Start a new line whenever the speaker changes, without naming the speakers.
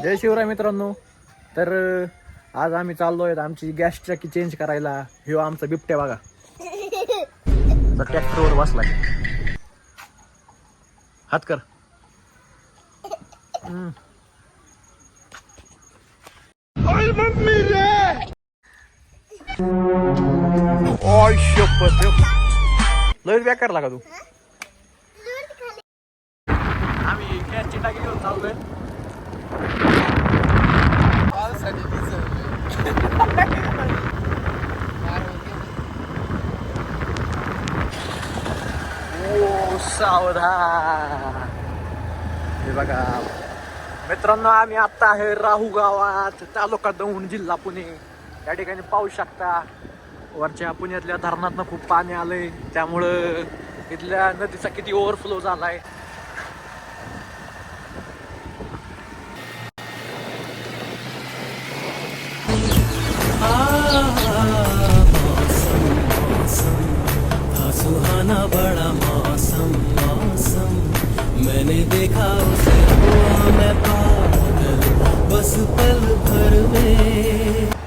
जय शिवराय मित्रांनो. तर आज आम्ही चाललो आहेत आमची गॅस टाकी चेंज करायला. हे आमचा बिबट्या बघा, ट्रॅक्टरवर बसलाय. हात कर. लय बेकार लागा तू. आम्ही गॅसची टाकी घेऊन चाललोय. सावधान. हे बघा मित्रांनो, आम्ही आता आहे राहू गावात, तालुका दौंड, जिल्हा पुणे. या ठिकाणी पाहू शकता वरच्या पुण्यातल्या धरणातनं खूप पाणी आलंय, त्यामुळं इथल्या नदीचा किती ओव्हरफ्लो झालाय.
सुहाना बड़ा मौसम मौसम, मैंने देखा उसे हुआ मैं पागल बस पल भर में.